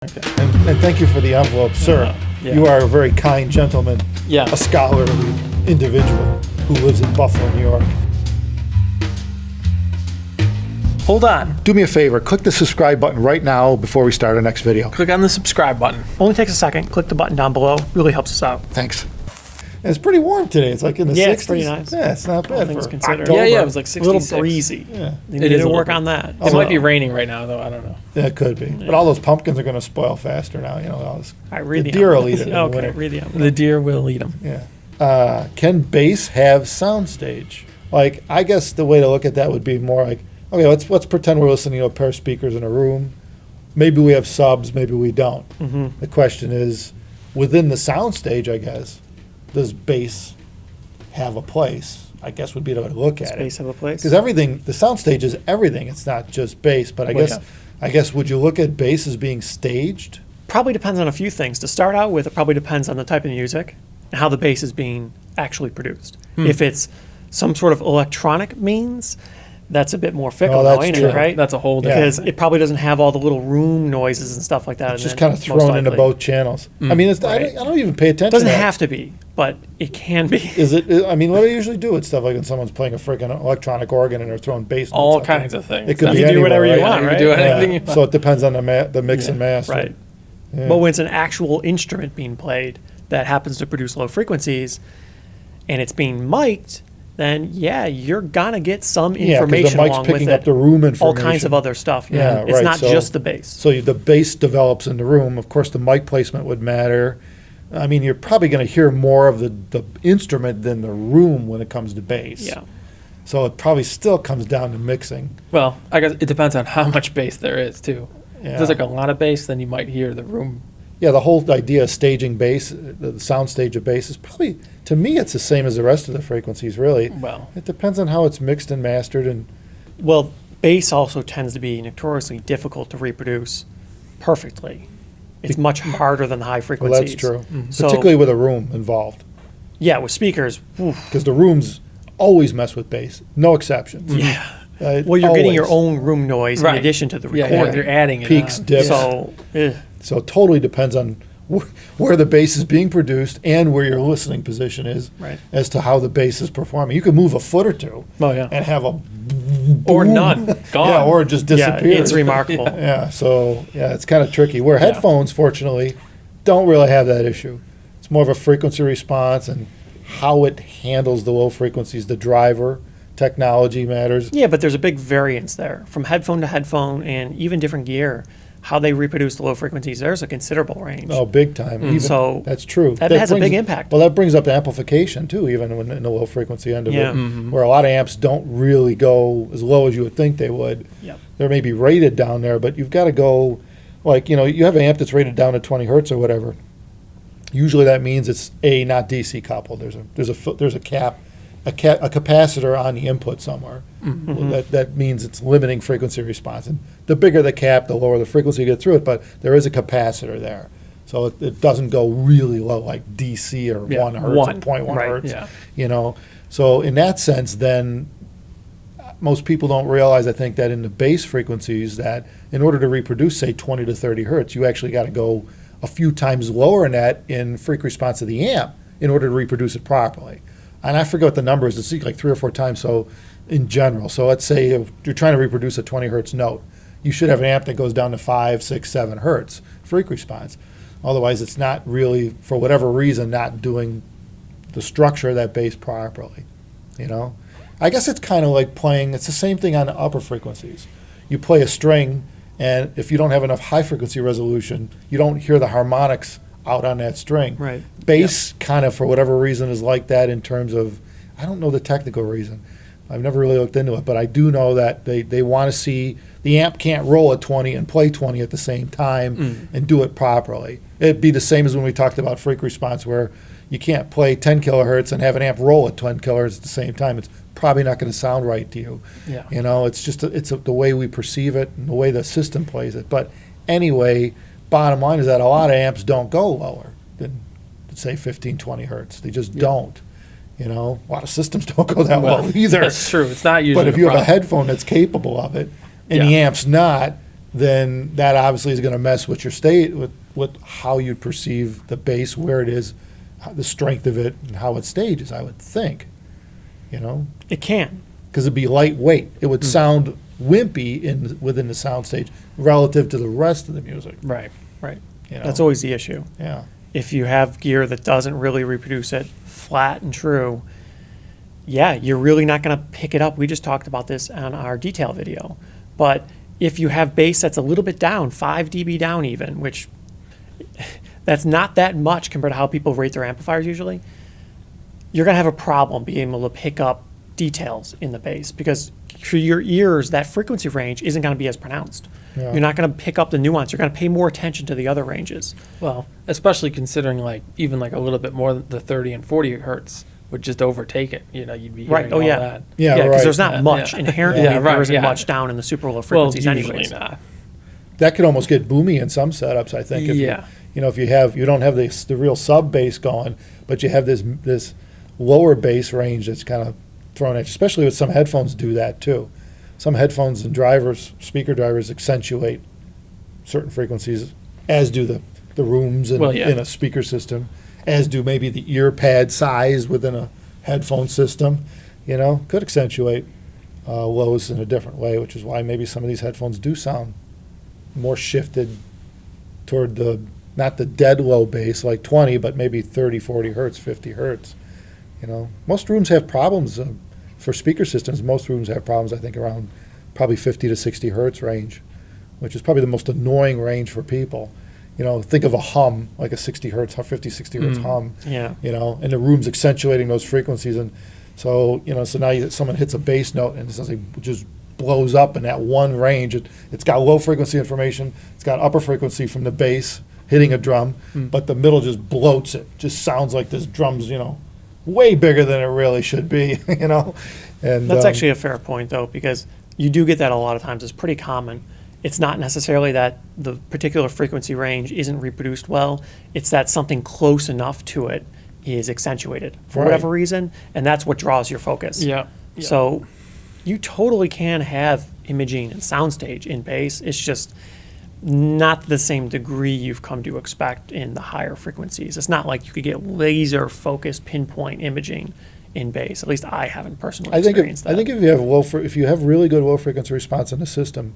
Okay. And thank you for the envelope, sir. Yeah. You are a very kind gentleman, Yeah. a scholarly individual who lives in Buffalo, New York. Hold on. Do me a favor, click the subscribe button right now before we start our next video. Click on the subscribe button. Only takes a second. Click the button down below. Really helps us out. Thanks. And it's pretty warm today. It's like in the 60s. It's pretty nice. Yeah, it's not All bad things for considered. October. Yeah, it was like A 66. little breezy. Yeah, They It need is to a work little on that. It might be raining right now, though. I don't know. yeah, it could be. But all those pumpkins are going to spoil faster now. You know, all this, I read the the deer will envelope. eat it in the Okay, winter. read the envelope. The deer will eat them. Yeah. Can bass have Soundstage? Like, I guess the way to look at that would be more like, okay, let's pretend we're listening to a pair of speakers in a room. Maybe we have subs, maybe we don't. Mm-hmm. The question is, within the soundstage, I guess, does bass have a place? I guess would be the way to look at Space it. of a place. Because everything, the soundstage is everything. It's not just bass. But Well, I guess, would you look at bass as being staged? Probably depends on a few things. To start out with, it probably depends on the type of music and how the bass is being actually produced. If it's some sort of electronic means, that's a bit more fickle, Oh, now, that's ain't true. it, right? That's a whole Yeah. Because it probably doesn't have all the little room noises and stuff like that. It's and just then kind of most thrown into likely- both channels. I mean, it's, Right. I don't even pay attention It doesn't to that. have to be, but it can be. Is it? I mean, what do you usually do with stuff like when someone's playing a freaking electronic organ and they're throwing bass? All notes out there? kinds of things. It could You be can do anywhere, whatever you right? want, You right? can do anything Yeah. you want. So it depends on the mix and master. Right. Yeah. But when it's an actual instrument being played that happens to produce low frequencies and it's being mic'd, then yeah, you're gonna get some Yeah, 'cause information the mic's along with picking it. up the room information. All kinds of other stuff. Yeah, It's right, not so- just the bass. So the bass develops in the room. Of course, the mic placement would matter. I mean, you're probably going to hear more of the instrument than the room when it comes to bass. Yeah. So it probably still comes down to mixing. Well, I guess it depends on how much bass there is, too. Yeah. If there's like a lot of bass, then you might hear the room. Yeah, the whole idea of staging bass, the sound stage of bass is probably, to me, it's the same as the rest of the frequencies, really. Well, It depends on how it's mixed and mastered. And Well, bass also tends to be notoriously difficult to reproduce perfectly. It's much harder than the high well, frequencies. that's true, So- particularly with a room involved. Yeah, with speakers, oof, Because the rooms always mess with bass, no exceptions. yeah. Well, you're getting your Always. own room noise in Right. addition to the yeah, recording. you're adding it Peaks, on. dips. So, So it totally depends on where the bass is being produced and where your listening position is Right. as to how the bass is performing. You can move a foot or two Oh, yeah. and have a Or boom. none. Gone. Yeah, or it just yeah, disappears. it's remarkable. Yeah, so yeah, it's kind of tricky. Where headphones, fortunately, don't really have that issue. It's more of a frequency response and how it handles the low frequencies. The driver technology matters. Yeah, but there's a big variance there from headphone to headphone and even different gear. How they reproduce the low frequencies, there's a considerable range. Oh, big time. Even, So that's true. that has a brings- big impact. Well, that brings up amplification too, even when in the low frequency end of Yeah. it, where a lot of amps don't really go as low as you would think they would. Yep. They're maybe rated down there, but you've got to go, like, you know, you have an amp that's rated down to 20 hertz or whatever. Usually that means it's not DC coupled. There's a capacitor on the input somewhere. That means it's limiting frequency response. And the bigger the cap, the lower the frequency you get through it, but there is a capacitor there. So it doesn't go really low like DC or Yeah, 1 hertz one. or 0.1 Right, hertz. yeah. You know, so in that sense, then most people don't realize, I think, that in the bass frequencies that in order to reproduce, say, 20 to 30 hertz, you actually got to go a few times lower than that in freq response of the amp in order to reproduce it properly. And I forget what the number is. It's like 3 or 4 times. So in general, so let's say if you're trying to reproduce a 20 hertz note, you should have an amp that goes down to 5, 6, 7 hertz freq response. Otherwise, it's not really, for whatever reason, not doing the structure of that bass properly. You know, I guess it's kind of like playing. It's the same thing on the upper frequencies. You play a string, and if you don't have enough high frequency resolution, you don't hear the harmonics out on that string. Right. Bass kind of, for whatever reason, is like that in terms of, I don't know the technical reason. I've never really looked into it, but I do know that they want to see the amp can't roll at 20 and play 20 at the same time and do it properly. It'd be the same as when we talked about freq response, where you can't play 10 kilohertz and have an amp roll at 10 kilohertz at the same time. It's probably not going to sound right to you. Yeah. You know, it's just the way we perceive it and the way the system plays it. But anyway, bottom line is that a lot of amps don't go lower than, say, 15, 20 hertz. They just don't. You know, a lot of systems don't go that well either. That's true. It's not usually But if the you have a problem. headphone that's capable of it, and the Yeah. amp's not, then that obviously is going to mess with your state, with how you perceive the bass, where it is, the strength of it, and how it stages, I would think. It can. Because it'd be lightweight. It would sound wimpy within the soundstage relative to the rest of the music. Right. Right. You know? That's always the issue. Yeah. If you have gear that doesn't really reproduce it flat and true, yeah, you're really not going to pick it up. We just talked about this on our detail video. But if you have bass that's a little bit down, 5 dB down even, which that's not that much compared to how people rate their amplifiers usually, you're going to have a problem being able to pick up details in the bass because for your ears, that frequency range isn't going to be as pronounced. Yeah. You're not going to pick up the nuance. You're going to pay more attention to the other ranges. Well, especially considering even a little bit more than the 30 and 40 hertz would just overtake it. You'd be hearing Right. Oh, all yeah. that. Yeah, because right. there's not much. Yeah. Inherently, Yeah, right, there isn't yeah. much down in the super low Well, frequencies usually anyways. not. That could almost get boomy in some setups, I think. If Yeah. if you don't have the real sub bass going, but you have this lower bass range that's kind of thrown at you, especially with some headphones do that too. Some headphones and speaker drivers accentuate certain frequencies, as do the rooms in a speaker system, as do maybe the ear pad size within a headphone system, could accentuate lows in a different way, which is why maybe some of these headphones do sound more shifted toward not the dead low bass like 20, but maybe 30, 40 hertz, 50 hertz. Most rooms have problems for speaker systems. Most rooms have problems, I think, around probably 50 to 60 hertz range, which is probably the most annoying range for people. Think of a hum, like a 60 hertz, 50, 60 hertz hum. Yeah. And the room's accentuating those frequencies. And so, so now someone hits a bass note and it just blows up in that one range. It's got low frequency information. It's got upper frequency from the bass hitting a drum, but the middle just bloats it. Just sounds like this drum's, way bigger than it really should be, And That's actually a fair point, though, because you do get that a lot of times. It's pretty common. It's not necessarily that the particular frequency range isn't reproduced well. It's that something close enough to it is accentuated for whatever reason, and that's what draws your focus. Yeah. So you totally can have imaging and soundstage in bass. It's just not the same degree you've come to expect in the higher frequencies. It's not like you could get laser focused pinpoint imaging in bass. At least I haven't personally experienced that. I think if you have really good low frequency response in the system,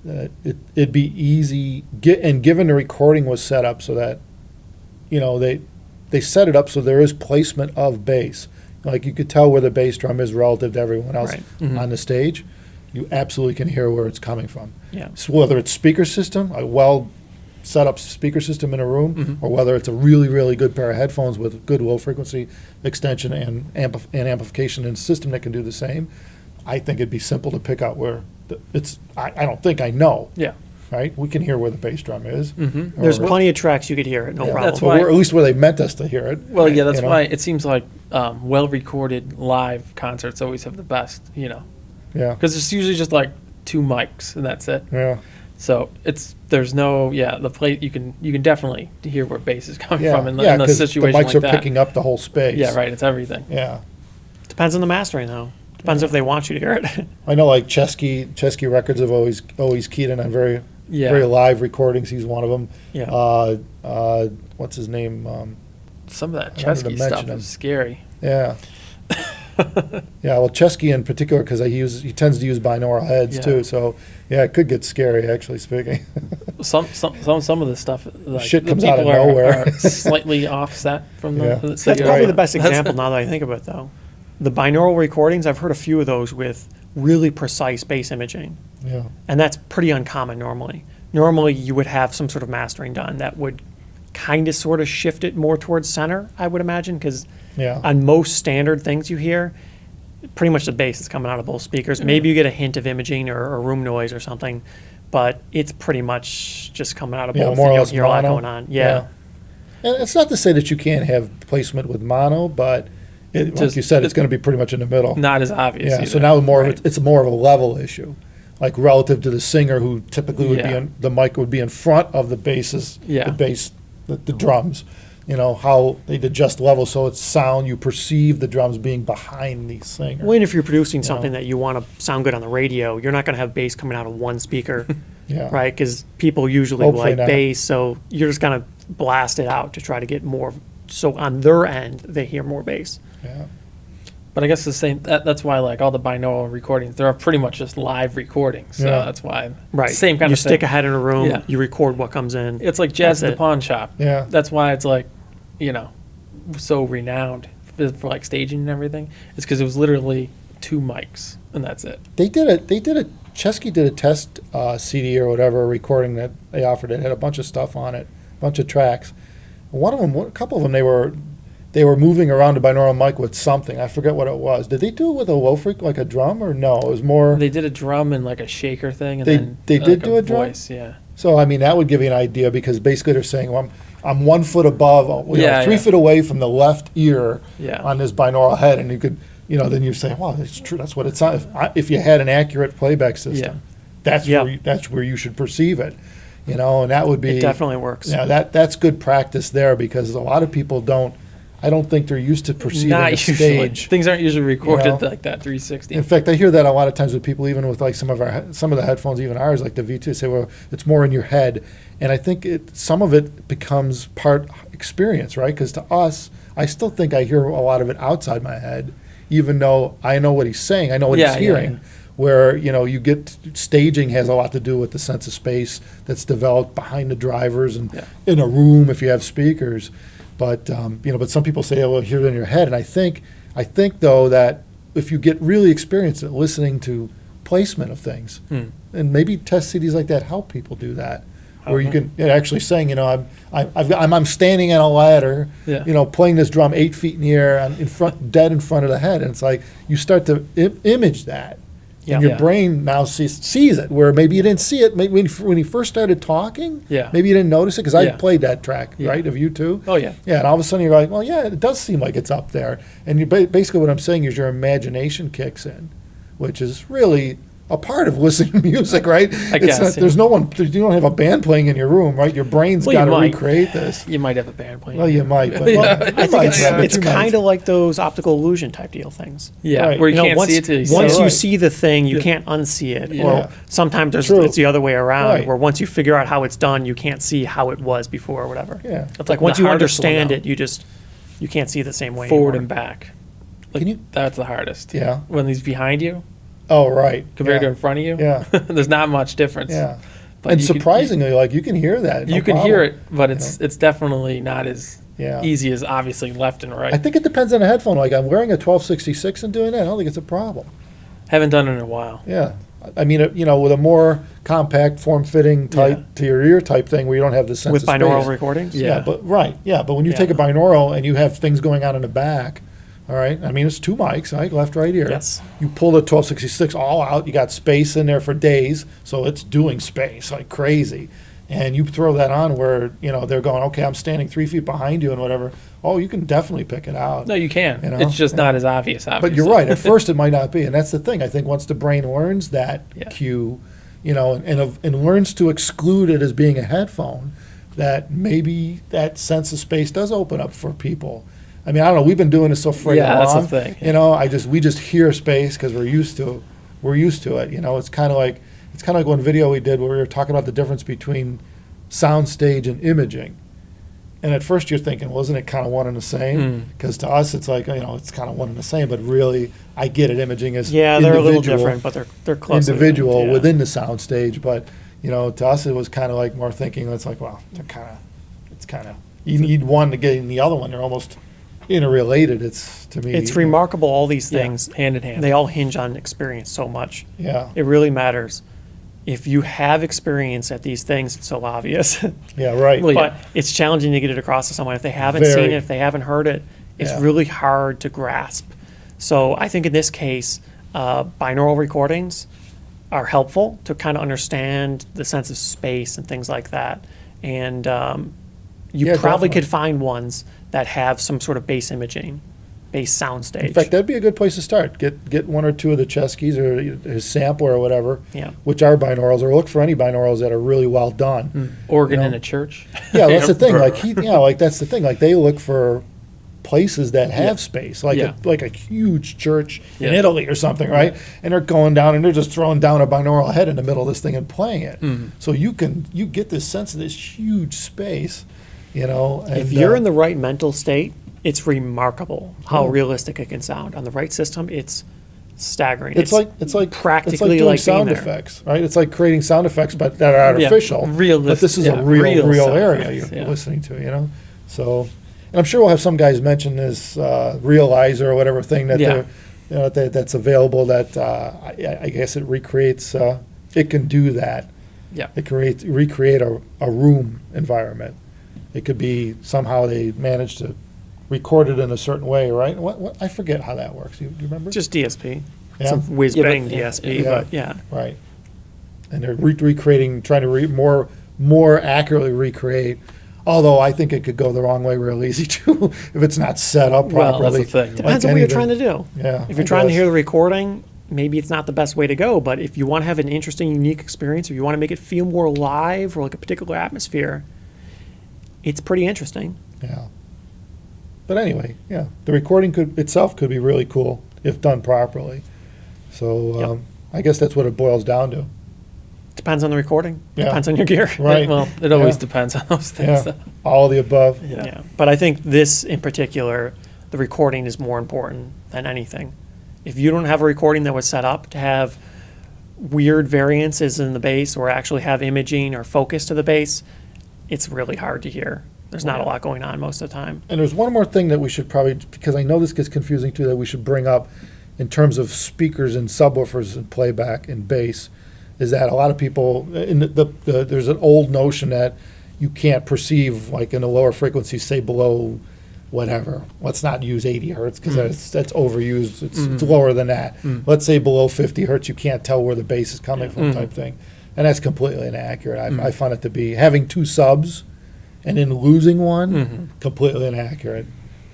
it'd be easy. Given the recording was set up so that, they set it up so there is placement of bass. Like you could tell where the bass drum is relative to everyone else on the stage. You absolutely can hear where it's coming from. Yeah. So whether it's speaker system, a well set up speaker system in a room, or whether it's a really, really good pair of headphones with good low frequency extension and amplification in a system that can do the same, I think it'd be simple to pick out where I don't think I know. Yeah. Right? We can hear where the bass drum is. There's plenty of tracks you could hear it, no problem. That's why- Or at least where they meant us to hear it. Well, yeah, that's You know? why it seems like well-recorded live concerts always have the best, Yeah. because it's usually just like 2 mics and that's it. Yeah. So there's no the plate you can definitely hear where bass is coming Yeah. from in Yeah, a 'cause the situation mics like are that. picking up the whole space. Yeah, right. It's everything. Yeah. Depends on the mastering, though. Depends if they want you to hear it. I know, like Chesky Records have always keyed in on very Yeah. live recordings. He's one of them. Yeah. What's his name? Some of that I wanted to Chesky mention stuff him. is scary. Yeah. Yeah. Well, Chesky in particular, because he tends to use binaural heads Yeah. too. So yeah, it could get scary, actually speaking. Some of the stuff like, Shit the comes out of people nowhere. are slightly offset from Yeah. the. That's you're probably right. the best That's- example now that I think of it, though. The binaural recordings, I've heard a few of those with really precise bass imaging. Yeah. And that's pretty uncommon normally. Normally, you would have some sort of mastering done that would kind of sort of shift it more towards center, I would imagine, because Yeah. on most standard things you hear, pretty much the bass is coming out of both speakers. Maybe you get a hint of imaging or room noise or something, but it's pretty much just coming out of Yeah, both. more or and less you hear a lot mono. going on. Yeah. And it's not to say that you can't have placement with mono, but like Just- you said, it's going to be pretty much in the middle. Not as obvious. Yeah. either. So now Right. it's more of a level issue, like relative to the singer who typically would be Yeah. the mic would be in front of the basses, Yeah. the drums. How they'd adjust level so it's sound, you perceive the drums being behind the singer. Well, and if you're producing You something know. that you want to sound good on the radio, you're not going to have bass coming out of one speaker Yeah. right? Because people usually Hopefully like not. bass, so you're just gonna blast it out to try to get more. So on their end, they hear more bass. Yeah. But I guess the same. That's why like all the binaural recordings, they're pretty much just live recordings. So Yeah. that's why. Right. Same kind you of stick thing. a head in a room, Yeah. you record what comes in. It's like jazz That's at the it. pawn shop. Yeah. That's why it's like, so renowned for like staging and everything. It's because it was literally 2 mics and that's it. Chesky did a test CD or whatever, recording that they offered. It had a bunch of stuff on it, a bunch of tracks. A couple of them, they were moving around a binaural mic with something. I forget what it was. Did they do it with a low freq, like a drum, or no? It was more. They did a drum and like a shaker thing, and They- then they did like do a drum? voice. Yeah. So I mean, that would give you an idea, because basically they're saying, well, I'm 1 foot above, 3 Yeah. feet away from the left ear Yeah. on this binaural head, and you could, then you say, well, that's true. That's what it sounds. If you had an accurate playback system, that's Yeah. where you should perceive it, and that would be. It definitely works. Yeah, that's good practice there, because a lot of people don't. I don't think they're used to perceiving Not a usually. stage. Things aren't usually recorded You know? like that 360. In fact, I hear that a lot of times with people, even with like some of the headphones, even ours, like the V2, say, well, it's more in your head, and I think some of it becomes part experience, right? Because to us, I still think I hear a lot of it outside my head, even though I know what he's saying, I know what Yeah, he's yeah, hearing. yeah. Where you get staging has a lot to do with the sense of space that's developed behind the drivers and Yeah. in a room if you have speakers. But but some people say, "Oh, well, hear it in your head." And I think though that if you get really experienced at listening to placement of things, and maybe test CDs like that help people do that, where you Okay. can actually saying, I'm standing on a ladder, Yeah. playing this drum 8 feet in the air, dead in front of the head, and it's like you start to image that. Yeah. And your Yeah. brain now sees it, where maybe you didn't see it maybe when you first started talking. Yeah. Maybe you didn't notice it, because I Yeah. played that track, Yeah. right, of you too. Oh yeah. Yeah, and all of a sudden you're like, well, yeah, it does seem like it's up there. And basically what I'm saying is your imagination kicks in, which is really a part of listening to music, right? I guess, yeah. There's no one, you don't have a band playing in your room, right? Your brain's Well, you got to might. recreate this. You might have a band playing. Well, you might, but Yeah. well, I you think might it's- have it, It's you might. kind of like those optical illusion type deal things. Yeah, Right. where you, You know, can't once, see it till you see once it. you Right. see the thing, you Yeah. can't unsee it. Yeah. Or sometimes True. it's the other way around, Right. where once you figure out how it's done, you can't see how it was before or whatever. Yeah. That's Like the once you hardest one, understand though. it, you can't see it the same way Forward anymore. and back. Like, Can you- That's the hardest. Yeah. When he's behind you Oh, right. compared to yeah. in front of you. Yeah. There's not much difference. Yeah. But And you can- surprisingly, like, you can hear that. no you can hear problem. it, but it's definitely not as Yeah. easy as obviously left and right. I think it depends on the headphone. Like, I'm wearing a 1266 and doing that. I don't think it's a problem. Haven't done it in a while. Yeah. I mean, with a more compact, form-fitting, tight Yeah. to your ear type thing where you don't have the sense With of binaural space. recordings? Yeah. Yeah, but right. Yeah, but when you Yeah. take a binaural and you have things going on in the back, all right. I mean, it's 2 mics, right? Left, right ear. Yes. You pull the 1266 all out. You got space in there for days, so it's doing space like crazy. And you throw that on where they're going, okay, I'm standing 3 feet behind you and whatever. Oh, you can definitely pick it out. No, you can. You know? It's just Yeah. not as obvious. Obviously. But you're right. At first, it might not be, and that's the thing. I think once the brain learns that Yeah. cue, and learns to exclude it as being a headphone, that maybe that sense of space does open up for people. I mean, I don't know. We've been doing this so freaking Yeah, that's the long. thing. We just hear space because we're used to it. It's kind of like one video we did where we were talking about the difference between soundstage and imaging. And at first you're thinking, wasn't it kind of one and the same? Because to us, it's like, it's kind of one and the same. But really, I get it. Imaging is Yeah, they're a little individual- different, but they're close. individual within the soundstage. But, to us, it was kind of like more thinking, it's like, well, it's kind of, you need one to get in the other one. They're almost interrelated. It's, to me. It's remarkable, all these Yeah, things. hand in hand. They all hinge on experience so much. Yeah. It really matters. If you have experience at these things, it's so obvious. Yeah, right. Well, But it's challenging to get it across to someone. If they haven't Very. seen it, if they haven't heard it, it's Yeah. really hard to grasp. So I think in this case, binaural recordings are helpful to kind of understand the sense of space and things like that. And you Yeah, probably definitely. could find ones that have some sort of bass imaging, bass soundstage. In fact, that'd be a good place to start. Get one or two of the Cheskys or his sampler or whatever, Yeah. which are binaurals, or look for any binaurals that are really well done. Organ You know? in a church. Yeah, that's the thing. Like that's the thing. Like they look for places that have Yeah. space, like Yeah. like a huge church in Yeah. Italy or something, right? And they're going down and they're just throwing down a binaural head in the middle of this thing and playing it. Mhm. So you get this sense of this huge space, you know. And, If you're in the right mental state, it's remarkable how realistic it can sound. On the right system, it's staggering. it's like practically it's like doing like sound being there. effects, right? It's like creating sound effects, but that are artificial. But Realistic- this is yeah, a real real sound area effects, you're yeah. listening to, you know. So, and I'm sure we'll have some guys mention this realizer or whatever thing that Yeah. that's available. That I guess it recreates. It can do that. Yeah. It can recreate a room environment. It could be somehow they managed to record it in a certain way, right? What I forget how that works. You remember? Just DSP. Yeah. Some whiz bang Yeah, but- DSP, yeah. but yeah. Right. And they're recreating, trying to more accurately recreate. Although I think it could go the wrong way real easy too, if it's not set up Well, properly. that's the thing. Depends Like on what you're anything. trying to do. Yeah, If I you're trying to guess. hear the recording, maybe it's not the best way to go. But if you want to have an interesting, unique experience, or you want to make it feel more live or like a particular atmosphere, it's pretty interesting. Yeah. But anyway, yeah, the recording itself could be really cool if done properly. So Yep. I guess that's what it boils down to. Depends on the recording. Yeah. Depends on your gear. Right. Well, it always Yeah. depends on those Yeah, things. all of the above. Yeah. Yeah. But I think this in particular, the recording is more important than anything. If you don't have a recording that was set up to have weird variances in the bass or actually have imaging or focus to the bass, it's really hard to hear. There's not a lot going on most of the time. And there's one more thing that we should probably, because I know this gets confusing too, that we should bring up in terms of speakers and subwoofers and playback and bass, is that a lot of people, there's an old notion that you can't perceive, like in the lower frequencies, say below whatever. Let's not use 80 hertz because that's overused. It's lower than that. Let's say below 50 hertz, you can't tell where the bass is coming from type thing. And that's completely inaccurate. I find it to be, having two subs and then losing one, completely inaccurate.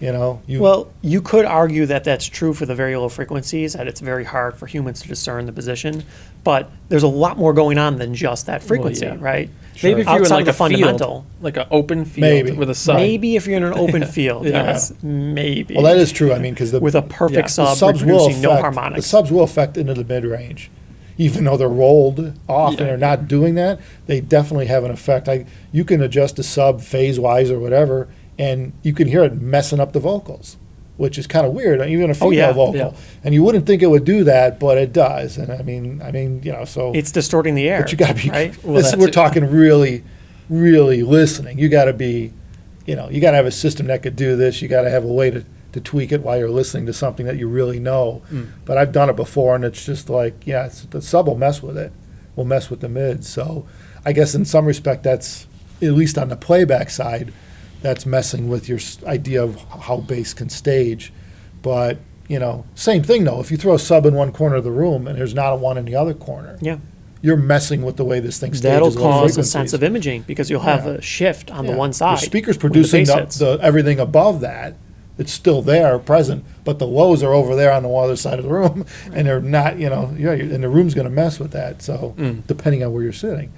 You know, Well, you could argue that that's true for the very low frequencies, that it's very hard for humans to discern the position. But there's a lot more going on than just that frequency, yeah. right? Maybe if you're in Outside like of the a fundamental. field, like an open field Maybe. with a sub. Maybe if you're in an open field, Yeah. yes, maybe. well, that is true. I mean, because with a perfect Yeah. the sub subs will reproducing no affect, harmonics. the subs will affect into the mid range, even though they're rolled off and Yeah. they're not doing that. They definitely have an effect. You can adjust the sub phase wise or whatever, and you can hear it messing up the vocals, which is kind of weird. Even a female yeah, vocal, yeah. and you wouldn't think it would do that, but it does. And I mean, you know, so It's distorting the air. but you got to be. right. Well, we're that's- talking really, really listening. You got to be, you know, you got to have a system that could do this. You got to have a way to tweak it while you're listening to something that you really know. But I've done it before, and it's just like, yeah, the sub will mess with it. Will mess with the mid. So I guess in some respect, that's at least on the playback side, that's messing with your idea of how bass can stage. But you know, same thing though. If you throw a sub in one corner of the room and there's not a one in the other corner, Yeah. you're messing with the way this thing stages. That'll low cause a frequencies. sense of imaging because you'll have Yeah. a shift on the Yeah. one side. The speaker's where producing bass hits. the everything above that. It's still there, present, but the lows are over there on the other side of the room, and they're not. You know, and the room's going to mess with that. So depending on where you're sitting.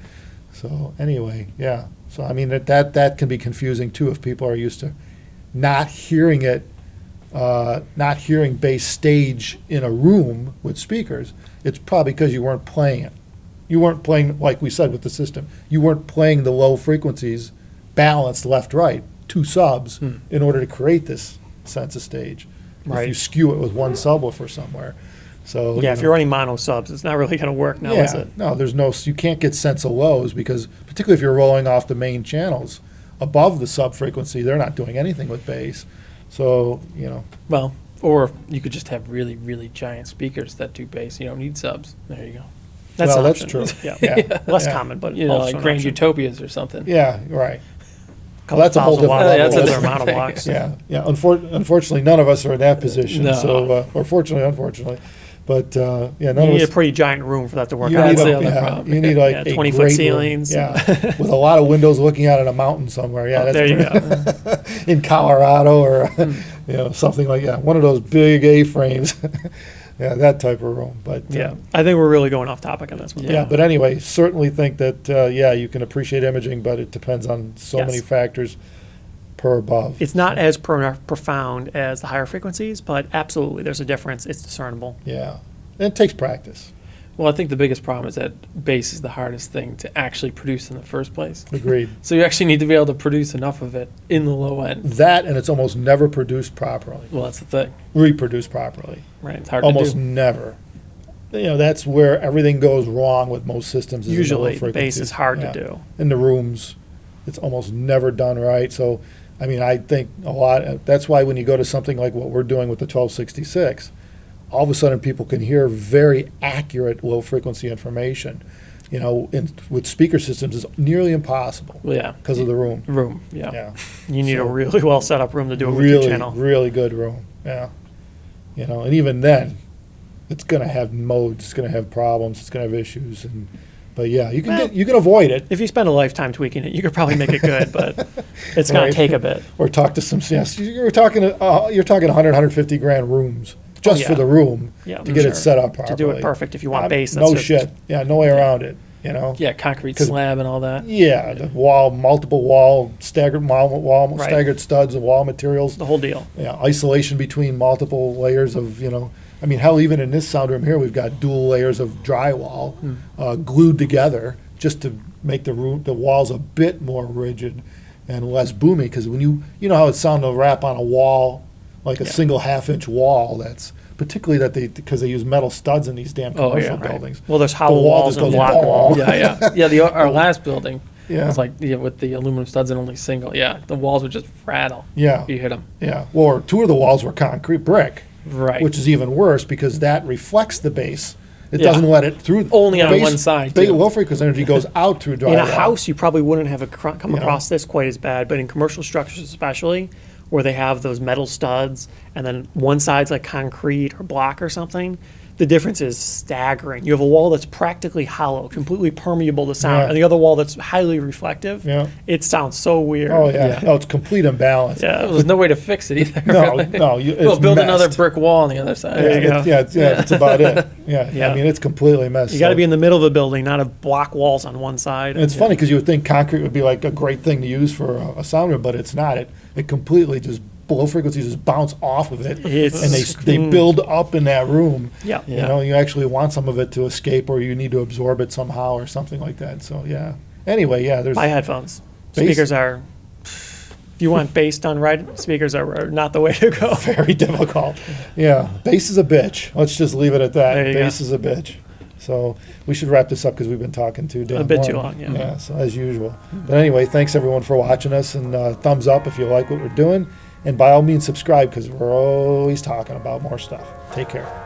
So anyway, yeah. So I mean that can be confusing too if people are used to not hearing it, not hearing bass stage in a room with speakers. It's probably because you weren't playing it. You weren't playing, like we said with the system, you weren't playing the low frequencies balanced left, right, two subs in order to create this sense of stage. If Right. you skew it with one subwoofer somewhere. So Yeah, if you're running mono subs, it's not really going to work now, is yeah, it? no, you can't get sense of lows because particularly if you're rolling off the main channels above the sub frequency, they're not doing anything with bass. So, you know, Well, or you could just have really, really giant speakers that do bass. You don't need subs. There you go. That's well, an that's option. true. Yeah. Yeah. Less Yeah. common, but You know, also like an Grand option. Utopias or something. Yeah, right. Couple that's a whole thousand different watts, Yeah, that's a older different monoblocks. Yeah, yeah. Unfortunately, none of us are in that position. No. So, or fortunately, unfortunately, but yeah, You none of need a us. pretty giant room for that to work You out. need, That's the a, other yeah, problem. you need like Yeah, a 20-foot great room. ceilings. Yeah, with a lot of windows looking out at a mountain somewhere. Yeah, Oh, that's there you pretty- go. in Colorado or you know something like that. One of those big A-frames. Yeah, that type of room. But Yeah, I think we're really going off topic on this one. yeah. But anyway, certainly think that yeah, you can appreciate imaging, but it depends on so Yes. many factors. per above. It's not as profound as the higher frequencies, but absolutely, there's a difference. It's discernible. Yeah. And it takes practice. Well, I think the biggest problem is that bass is the hardest thing to actually produce in the first place. Agreed. So you actually need to be able to produce enough of it in the low end. That, and it's almost never produced properly, Well, that's the thing. reproduced properly. Right. It's hard Almost to do. never. You know, that's where everything goes wrong with most systems. Is in the low Usually, the bass frequencies. is hard Yeah. to do. In the rooms, it's almost never done right. So, I mean, I think a lot, that's why when you go to something like what we're doing with the 1266, all of a sudden people can hear very accurate low frequency information. You know, with speaker systems, it's nearly impossible Well, yeah. because of the room. Room. Yeah. Yeah. You need So- a really well set up room to do it with Really, your channel. really good room. Yeah. You know, and even then, it's going to have modes, it's going to have problems, it's going to have issues. But yeah, you can Well, you can avoid it. If you spend a lifetime tweaking it, you could probably make it good, but it's going Right. to take a bit. Or talk to some, yes, you're talking 100, 150 grand rooms just for yeah. the room Yeah, to get sure. it set up properly. To do it perfect if you want bass. No that's just- shit. Yeah, no way around it, you know? Yeah. Concrete 'Cause- slab and all that. Yeah, the multiple wall, staggered Right. staggered studs and wall materials. The whole deal. Yeah, isolation between multiple layers of, you know, I mean, hell, even in this sound room here, we've got dual layers of drywall glued together just to make the walls a bit more rigid and less boomy. Because when you know how it sounds to wrap on a wall, like a Yeah. single half-inch wall, that's particularly because they use metal studs in these damn Oh, yeah, commercial right. buildings. Well, there's The hollow wall walls just and goes block boom. walls. Yeah. Yeah. Our last building Yeah. was like with the aluminum studs and only single. Yeah. The walls would just rattle. Yeah, If you hit them. yeah. Or two of the walls were concrete brick. Right. Which is even worse because that reflects the bass. It Yeah. doesn't let it through. Only the on one side, too. Low frequency energy goes out through drywall. In a house, you probably wouldn't have come You know? across this quite as bad, but in commercial structures especially, where they have those metal studs and then one side's like concrete or block or something, the difference is staggering. You have a wall that's practically hollow, completely permeable to sound, Yeah. and the other wall that's highly reflective. Yeah. It sounds so weird. Oh yeah. Yeah. No, it's complete imbalance. Yeah. There's no way to fix it either. No, really. no. Well, It's build another messed. brick wall on the other side. There you go. Yeah, that's about it. Yeah. Yeah. I mean, it's completely messed. You got to So- be in the middle of a building, not have block walls on one side. And it's funny because you would think concrete would be like a great thing to use for a sound room, but it's not. It completely just low frequencies just bounce off of it, It's- and they build up in that room. Yeah. You know, you actually want some of it to escape, or you need to absorb it somehow, or something like that. So yeah. Anyway, yeah. There's Buy headphones. Bass- Speakers are. If you want bass done right, speakers are not the way to go. very difficult. Yeah, bass is a bitch. Let's just leave it at that. There you Bass go. is a bitch. So we should wrap this up because we've been talking too damn A bit too long, yeah. Yeah, so as usual. But anyway, thanks everyone for watching us, and thumbs up if you like what we're doing. And by all means, subscribe because we're always talking about more stuff. Take care.